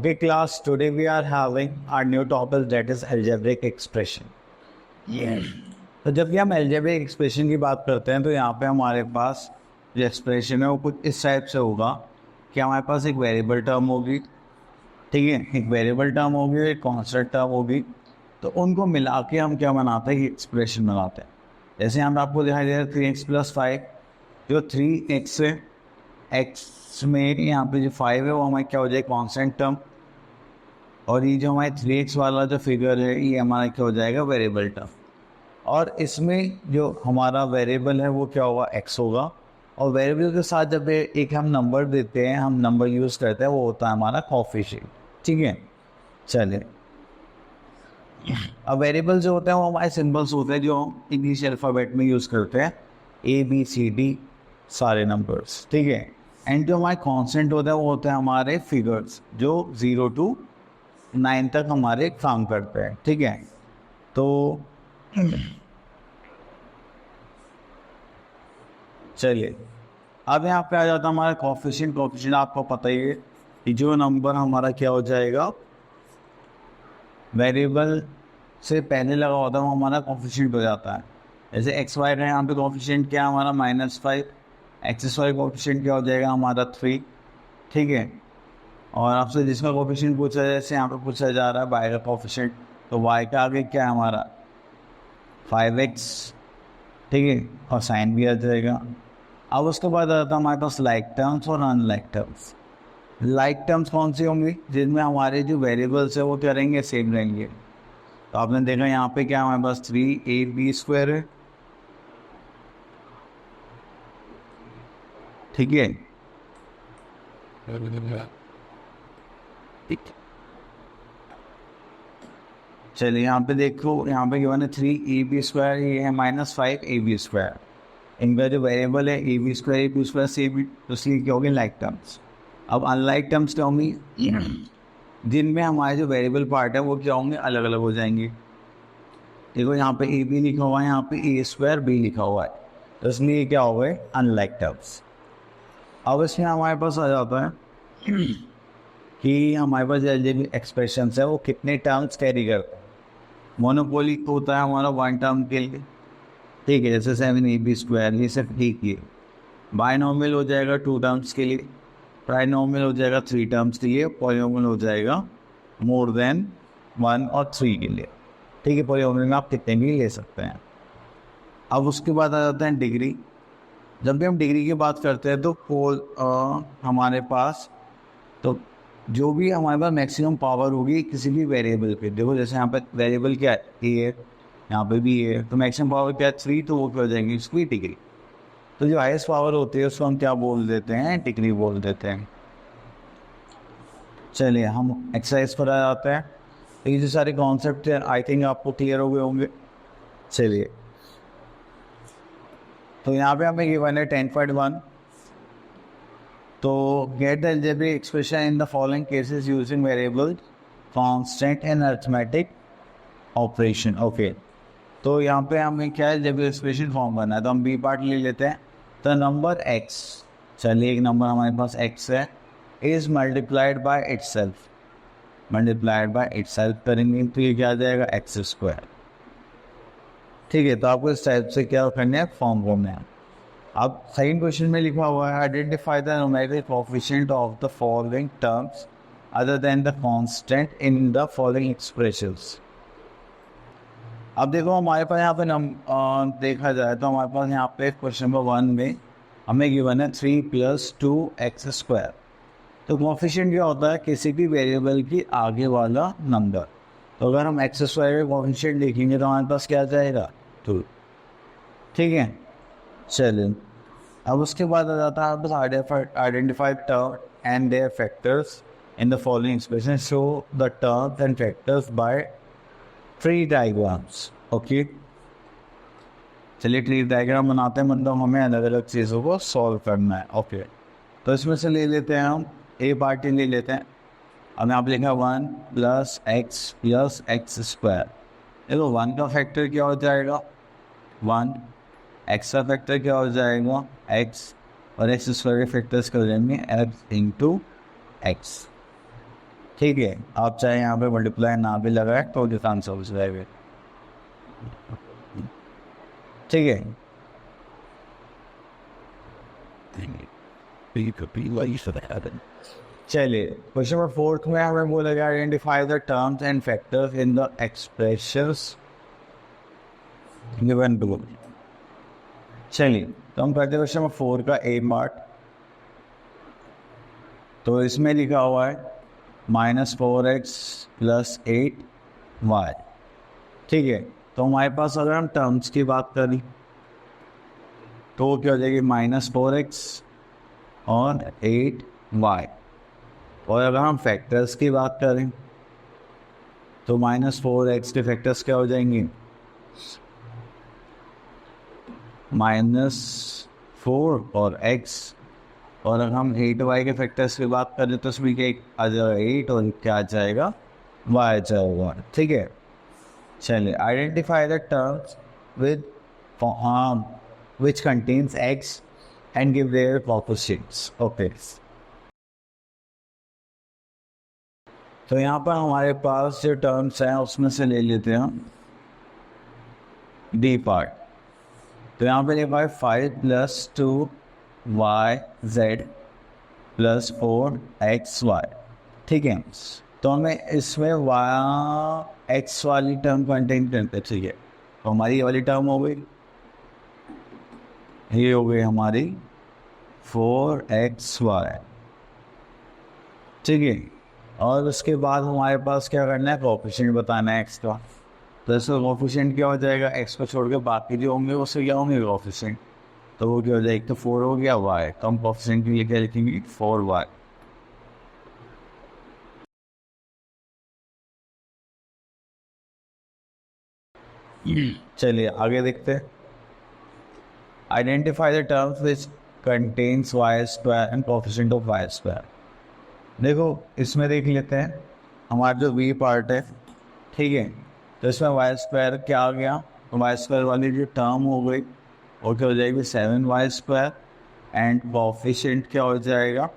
Okay, class, today we are having our new topic that is algebraic expression. तो जब भी हम algebraic expression की बात करते हैं तो यहाँ पे हमारे पास जो एक्सप्रेशन है वो कुछ इस टाइप से होगा कि हमारे पास एक वेरिएबल टर्म होगी, ठीक है, एक वेरिएबल टर्म होगी, एक कॉन्स्टेंट टर्म होगी, तो उनको मिला के हम क्या बनाते हैं, एक्सप्रेशन बनाते हैं. जैसे हम आपको दिखाई दे रहा है 3x+5, जो 3x है, x में यहाँ पे जो 5 है वो हमारे क्या हो जाएगा, कॉन्स्टेंट टर्म, और ये जो हमारे 3x वाला जो फिगर है ये हमारा क्या हो जाएगा, वेरिएबल टर्म. और इसमें जो हमारा वेरिएबल है वो क्या होगा, x होगा, और वेरिएबल के साथ जब एक हम नंबर देते हैं, हम नंबर यूज़ करते हैं, वो होता है हमारा कोएफिशिएंट. ठीक है, चलिए. अब वेरिएबल जो होते हैं वो हमारे सिंबल्स होते हैं जो हम इंग्लिश अल्फ़ाबेट में यूज़ करते हैं, ABCD सारे नंबर्स. ठीक है. एंड जो हमारे कांस्टेंट होते हैं वो होते हैं हमारे फिगर्स जो 0 to 9 तक हमारे काम करते हैं. ठीक है. तो चलिए, अब यहाँ पे आ जाता है हमारा कोएफिशिएंट. कोएफिशिएंट आपको पता ही है कि जो नंबर हमारा क्या हो जाएगा, वेरिएबल से पहले लगा होता है वो हमारा कोएफिशिएंट हो जाता है. जैसे एक्स वाई का यहाँ पे कोएफिशिएंट क्या है हमारा -5, एक्स वाई कोएफिशिएंट क्या हो जाएगा हमारा 3. ठीक है. और आपसे जिसका कोएफिशिएंट पूछा है, जैसे यहाँ पे पूछा जा रहा है वाई का कोएफिशिएंट, तो वाई का आगे क्या है हमारा 5x. ठीक है, और साइन भी आ जाएगा. अब उसके बाद आ जाता है हमारे पास लाइक टर्म्स और अनलाइक टर्म्स. लाइक टर्म्स कौन सी होंगी, जिनमें हमारे जो वेरिएबल्स है वो क्या रहेंगे, सेम रहेंगे. तो आपने देखा यहाँ पे क्या हमारे पास 3ab² है. ठीक है. चलिए यहाँ पे देखो, यहाँ पे क्या है 3ab², ये है -5ab². इनका जो वेरिएबल है ab² सेम, तो इसलिए क्या होगी, लाइक टर्म्स. अब अनलाइक टर्म्स क्या होंगी, जिनमें हमारे जो वेरिएबल पार्ट है वो क्या होंगे, अलग अलग हो जाएंगे. देखो यहाँ पे ab लिखा हुआ है, यहाँ पे a²b लिखा हुआ है, तो इसलिए क्या हो गए, अनलाइक टर्म्स. अब इसमें हमारे पास आ जाता है कि हमारे पास अलजेब्रिक एक्सप्रेशंस है वो कितने टर्म्स कैरी करते हैं. मोनोपोली होता है हमारा 1 टर्म के लिए. ठीक है, जैसे 7ab², ये सिर्फ ठीक है. बायनॉमियल हो जाएगा 2 टर्म्स के लिए, ट्राइनॉमियल हो जाएगा 3 टर्म्स के लिए, पॉलीनॉमियल हो जाएगा मोर देन 1 और 3 के लिए. ठीक है, पॉलीनॉमियल में आप कितने भी ले सकते हैं. अब उसके बाद आ जाता है डिग्री. जब भी हम डिग्री की बात करते हैं तो हमारे पास तो जो भी हमारे पास मैक्सिमम पावर होगी किसी भी वेरिएबल पे, देखो जैसे यहाँ पे वेरिएबल क्या है, ए है, यहाँ पे भी ए है, तो मैक्सिमम पावर क्या है 3, तो वो क्या हो जाएंगे, इसकी डिग्री. तो जो हाईएस्ट पावर होती है उसको हम क्या बोल देते हैं, डिग्री बोल देते हैं. चलिए हम एक्सरसाइज पर आ जाते हैं. तो ये जो सारे कॉन्सेप्ट हैं आई थिंक आपको क्लियर हो गए होंगे. चलिए, तो यहाँ पे हमें गिवन है 10.1. तो get the algebraic expression in the following cases using variable constant and arithmetic operation. Okay, तो यहाँ पे हमें क्या है, अलजेब्रिक एक्सप्रेशन फॉर्म करना है, तो हम बी पार्ट ले लेते हैं. द नंबर x, चलिए एक नंबर हमारे पास x है, is multiplied by itself. Multiplied by itself करेंगे तो ये क्या आ जाएगा, x². ठीक है, तो आपको इस टाइप से क्या करना है, फॉर्म करना है. अब सेकंड क्वेश्चन में लिखा हुआ है identify the numerical coefficient of the following terms other than the constant in the following expressions. अब देखो हमारे पास यहाँ पे देखा जाए तो हमारे पास यहाँ पे क्वेश्चन नंबर 1 में हमें गिवन है 3 + 2x². तो कोएफिशिएंट क्या होता है, किसी भी वेरिएबल की आगे वाला नंबर. तो अगर हम x² का कोएफिशिएंट लिखेंगे तो हमारे पास क्या आ जाएगा, 2. ठीक है. चलिए, अब उसके बाद आ जाता है बस identify term and their factors in the following expression. Show the terms and factors by tree diagrams. Okay, चलिए ट्री डायग्राम बनाते हैं, मतलब हमें अलग अलग चीज़ों को सॉल्व करना है. ओके, तो इसमें से ले लेते हैं हम ए पार्टी ले लेते हैं. अब यहाँ पे लिखा 1 + x + x². देखो 1 का फैक्टर क्या हो जाएगा, 1, x का फैक्टर क्या हो जाएगा, x, और x² के फैक्टर्स कर देंगे x × x. ठीक है, आप चाहे यहाँ पे मल्टीप्लाई ना भी लगाए तो दिस आंसर हो जाएगा। ठीक है, चलिए क्वेश्चन नंबर 4 में हमें बोलेगा identify the terms and factors in the expressions given below. चलिए तो हम करते हैं क्वेश्चन नंबर 4 का ए पार्ट। तो इसमें लिखा हुआ है -4x + 8y। ठीक है, तो हमारे पास अगर हम टर्म्स की बात करें तो वो क्या हो जाएगी -4x और 8y। और अगर हम फैक्टर्स की बात करें तो -4x के फैक्टर्स क्या हो जाएंगे, -4 और x। और अगर हम 8y के फैक्टर्स की बात करें तो उसमें क्या आ जाएगा 8 और क्या आ जाएगा y आ जाएगा। ठीक है, चलिए identify the terms with which contains x and give their proportions. Okay, तो यहाँ पर हमारे पास जो टर्म्स हैं उसमें से ले लेते हैं डी पार्ट। तो यहाँ पे लिखा है 5 + 2yz + 4xy। ठीक है, तो हमें इसमें x वाली टर्म कंटेन करते चाहिए। तो हमारी ये वाली टर्म हो गई, ये हो गई हमारी 4xy। ठीक है, और उसके बाद हमारे पास क्या करना है, कोएफिशिएंट बताना है x का। तो इसका कोएफिशिएंट क्या हो जाएगा, x को छोड़ के बाकी जो होंगे उससे क्या होंगे कोएफिशिएंट। तो वो क्या हो जाएगा, तो 4 हो गया y, तो हम कोएफिशिएंट के लिए क्या लिखेंगे 4y। चलिए आगे देखते हैं। Identify the terms which contains y² and coefficient of y²। देखो इसमें देख लेते हैं हमारा जो v पार्ट है। ठीक है, तो इसमें y² क्या आ गया, तो y² वाली जो टर्म हो गई वो क्या हो जाएगी 7y² एंड कोएफिशिएंट क्या हो जाएगा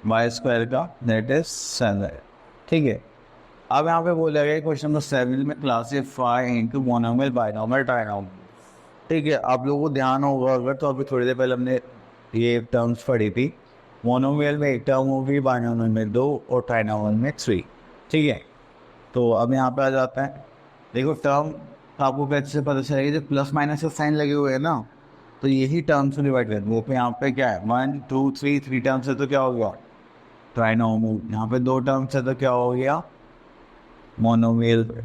y² का, दैट इज 7। ठीक है, अब यहाँ पे बोला गया क्वेश्चन नंबर 7 में classify into monomial, binomial, trinomial. ठीक है, आप लोगों को ध्यान होगा अगर तो अभी थोड़ी देर पहले हमने ये टर्म्स पढ़ी थी। मोनोमियल में एक टर्म होगी, बाइनोमियल में 2 और ट्राइनोमियल में 3। ठीक है, तो अब यहाँ पे आ जाता है। देखो टर्म आपको कैसे से पता चलेगा, जो प्लस माइनस के साइन लगे हुए हैं ना, तो यही टर्म से डिवाइड करते हैं। वो पे यहाँ पे क्या है 1 2 3 टर्म्स है तो क्या हो गया ट्राइनोमियल। यहाँ पे 2 टर्म्स है तो क्या हो गया मोनोमियल,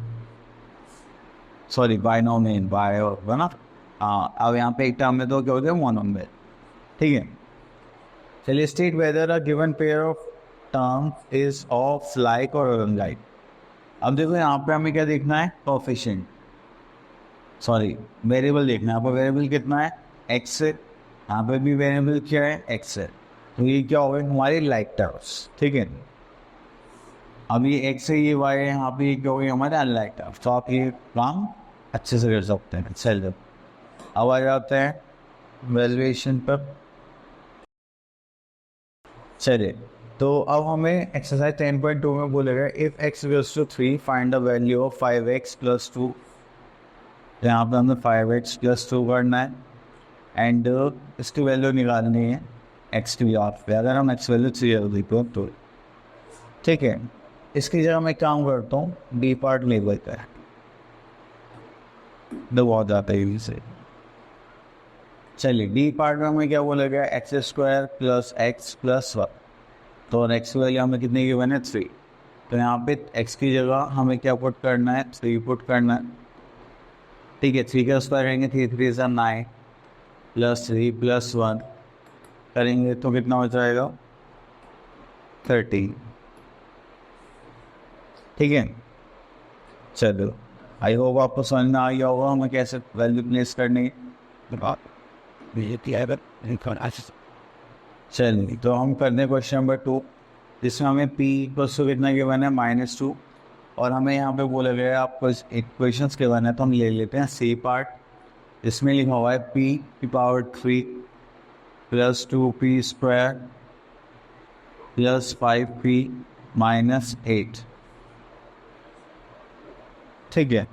सॉरी बाइनोमियल, बाय होगा ना। हाँ, अब यहाँ पे एक टर्म में तो क्या हो गया मोनोमियल। ठीक है, चलिए state whether a given pair of term is of like और अनलाइक। अब देखो यहाँ पे हमें क्या देखना है, कोएफिशिएंट, सॉरी वेरिएबल देखना है। आपको वेरिएबल कितना है x है, यहाँ पे भी वेरिएबल क्या है x है। तो ये क्या हो गए हमारी लाइक टर्म्स। ठीक है, अब ये x है, ये y है, यहाँ पे ये क्या हो गई हमारे अनलाइक टर्म्स। तो आप ये काम अच्छे से कर सकते हैं। चलिए अब आ जाते हैं वैल्यूएशन पर। चलिए तो अब हमें एक्सरसाइज 10.2 में बोलेगा if x goes to 3 find the value of 5x + 2। तो यहाँ पर हमें 5x + 2 करना है एंड इसकी वैल्यू निकालनी है x की याद पे। अगर हम x वैल्यू 3 देखो तो ठीक है, इसकी जगह मैं काम करता हूँ डी पार्ट लेवल का दो बहुत जाता है इसे। चलिए डी पार्ट में हमें क्या बोलेगा x² + x + 1। तो x की वैल्यू हमें कितने गिवन है 3। तो यहाँ पे x की जगह हमें क्या पुट करना है 3 पुट करना है। ठीक है, 3 का स्क्वायर करेंगे 3 3 = 9 + 3 + 1 करेंगे तो कितना हो जाएगा 30। ठीक है, चलो आई होप आपको समझ में आ गया होगा हमें कैसे वैल्यू प्लेस करनी है। चलिए तो हम करते हैं क्वेश्चन नंबर 2, जिसमें हमें p = कितना गिवन है -2 और हमें यहाँ पे बोला गया है आपको इक्वेशंस गिवन है। तो हम ले लेते हैं सी पार्ट। इसमें लिखा हुआ है p³ + 2p² + 5p -8। ठीक है,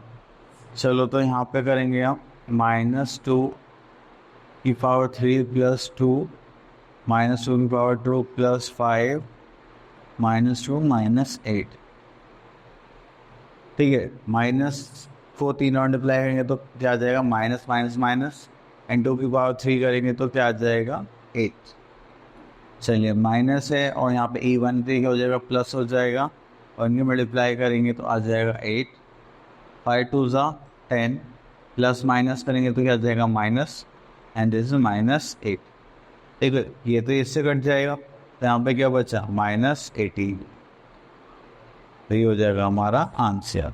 चलो तो यहाँ पे करेंगे हम -2 की पावर 3 + 2 -2 की पावर 2 + 5 -2 -8। ठीक है, माइनस को 3 मल्टीप्लाई करेंगे तो क्या आ जाएगा, माइनस माइनस माइनस, एंड 2 की पावर 3 करेंगे तो क्या आ जाएगा, 8। चलिए माइनस है और यहाँ पे E1 3 हो जाएगा, प्लस हो जाएगा, और इनके मल्टीप्लाई करेंगे तो आ जाएगा 8। 5 2 ज़ा 10, प्लस माइनस करेंगे तो क्या आ जाएगा, माइनस, एंड दिस इज -8। ठीक है, ये तो इससे कट जाएगा, तो यहाँ पे क्या बचा, -18। तो ये हो जाएगा हमारा आंसर।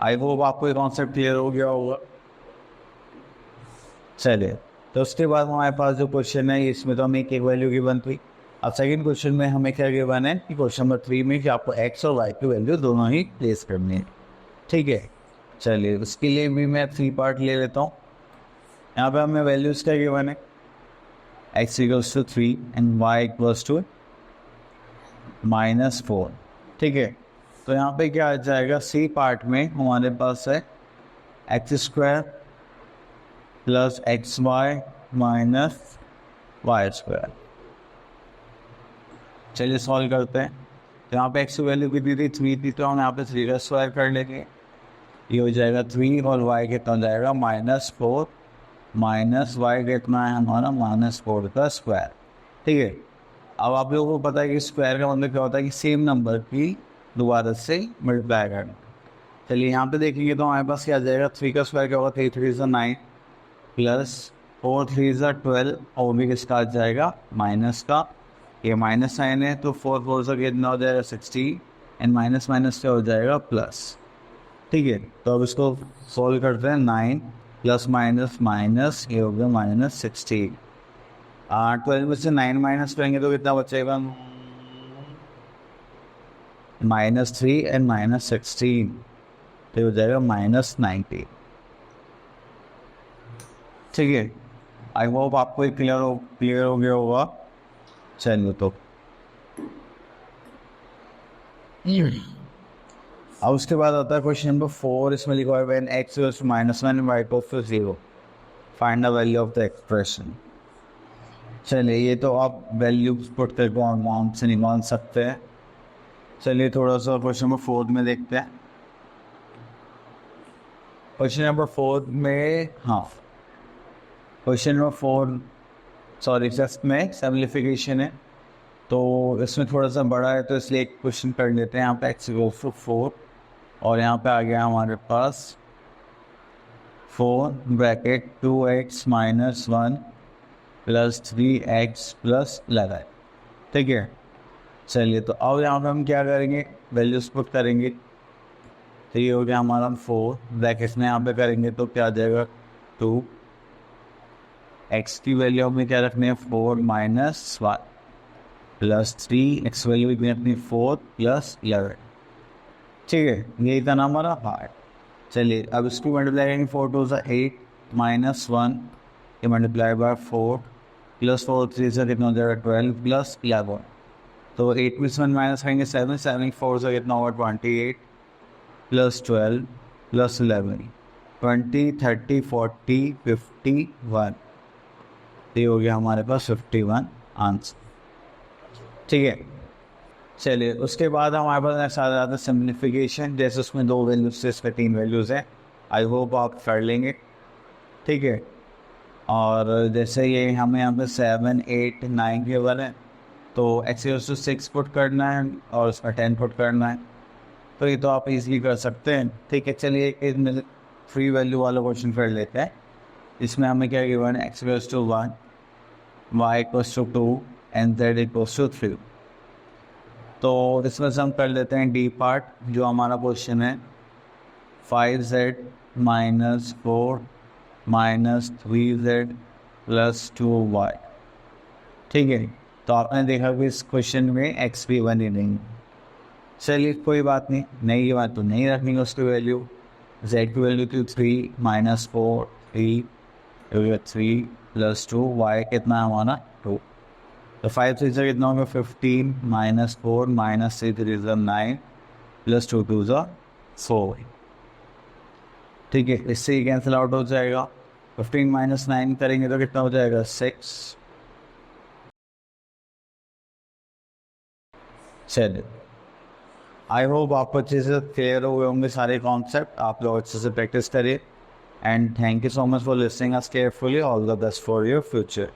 आई होप आपको ये कॉन्सेप्ट क्लियर हो गया होगा। चलिए, तो उसके बाद हमारे पास जो क्वेश्चन है इसमें तो हमें एक वैल्यू गिवन थी। अब सेकंड क्वेश्चन में हमें क्या गिवन है कि क्वेश्चन नंबर 3 में कि आपको एक्स और वाई की वैल्यू दोनों ही प्लेस करनी है। ठीक है, चलिए उसके लिए भी मैं 3 पार्ट ले लेता हूँ। यहाँ पे हमें वैल्यूज़ क्या गिवन है, X equals to 3 and Y equals to -4। ठीक है, तो यहाँ पे क्या आ जाएगा, सी पार्ट में हमारे पास है x² + xy - y²। चलिए सॉल्व करते हैं। तो यहाँ पे एक्स की वैल्यू कितनी थी, 3 थी, तो हम यहाँ पे 3 का स्क्वायर कर लेंगे। ये हो जाएगा 3 और y कितना हो जाएगा, -4 माइनस वाई कितना है हमारा, -4 का स्क्वायर। ठीक है, अब आप लोगों को पता है कि स्क्वायर का मतलब क्या होता है कि सेम नंबर की दोबारा से मल्टीप्लाई करना। चलिए यहाँ पे देखेंगे तो हमारे पास क्या आ जाएगा, 3 का स्क्वायर क्या होगा, 3 3 ज़ा 9 प्लस 4 3 ज़ा 12, और भी किसका आ जाएगा, माइनस का। ये माइनस साइन है तो 4 4 ज़ा कितना हो जाएगा, 60, एंड माइनस माइनस क्या हो जाएगा, प्लस। ठीक है, तो अब इसको सॉल्व करते हैं। 9 प्लस माइनस माइनस, ये हो गया -16। 12 में से 9 माइनस करेंगे तो कितना बचेगा, -3 एंड -16, तो हो जाएगा -90। ठीक है, आई होप आपको क्लियर हो गया होगा। चलिए तो अब उसके बाद आता है क्वेश्चन नंबर 4। इसमें लिखा है when x equals to -1 y equals to 0 find the value of the expression. चलिए, ये तो आप वैल्यू पुट करके आराम से निकाल सकते हैं। चलिए थोड़ा सा क्वेश्चन नंबर 4 में देखते हैं। क्वेश्चन नंबर 4 में, हाँ क्वेश्चन नंबर 4 सॉरी फिफ्थ में सिम्प्लिफिकेशन है, तो इसमें थोड़ा सा बड़ा है तो इसलिए एक क्वेश्चन कर लेते हैं। यहाँ पे x इक्वल्स टू 4 और यहाँ पे आ गया हमारे पास 4 ब्रैकेट 2x - 1 + 3x + 11। ठीक है, चलिए तो अब यहाँ पे हम क्या करेंगे, वैल्यूज पुट करेंगे। तो ये हो गया हमारा 4 ब्रैकेट में यहाँ पे करेंगे तो क्या आ जाएगा, 2। x की वैल्यू हमें क्या रखनी है, 4 - 1 + 3, x वैल्यू भी अपनी 4 + 11। ठीक है, यही था ना हमारा पार्ट। चलिए अब इसको मल्टीप्लाई करेंगे, 4 2 ज़ा 8 -1 ये मल्टीप्लाई बाय 4 + 4 3 से कितना हो जाएगा, 12 + 11। तो 8 में से 1 माइनस करेंगे 7 7 4 से कितना होगा, 28 + 12 + 11 20 30 40 51। ये हो गया हमारे पास 51 आंसर। ठीक है, चलिए उसके बाद हमारे पास नेक्स्ट आ जाता है सिम्प्लिफिकेशन। जैसे उसमें 2 वैल्यूज से इसमें 3 वैल्यूज़ हैं, आई होप आप कर लेंगे। ठीक है, और जैसे ये हमें यहाँ पे 7 8 9 के वन है, तो x इक्वल्स टू 6 पुट करना है और उसमें 10 पुट करना है, तो ये तो आप इजीली कर सकते हैं। ठीक है, चलिए एक फ्री वैल्यू वाला क्वेश्चन कर लेते हैं। इसमें हमें क्या गिवन है, x equals to 1 y equals to 2 and z equals to 3। तो इसमें से हम कर लेते हैं डी पार्ट, जो हमारा क्वेश्चन है 5z - 4 - 3z + 2y। ठीक है, तो आपने देखा कि इस क्वेश्चन में x भी 1 ही नहीं। चलिए कोई बात नहीं, नई बात तो नहीं रखनी उसकी वैल्यू। z की वैल्यू थी 3 - 4 3 + 2 y कितना है हमारा 2। तो 5 3 से कितना होगा 15 minus 4 minus 3 3 is 9 plus 2 2 is 4। ठीक है, इससे ही कैंसिल आउट हो जाएगा। 15 माइनस 9 करेंगे तो कितना हो जाएगा 6। चलिए, आई होप आपको अच्छे से क्लियर हुए होंगे सारे कॉन्सेप्ट। आप लोग अच्छे से प्रैक्टिस करिए and thank you so much for listening us carefully. All the best for your future.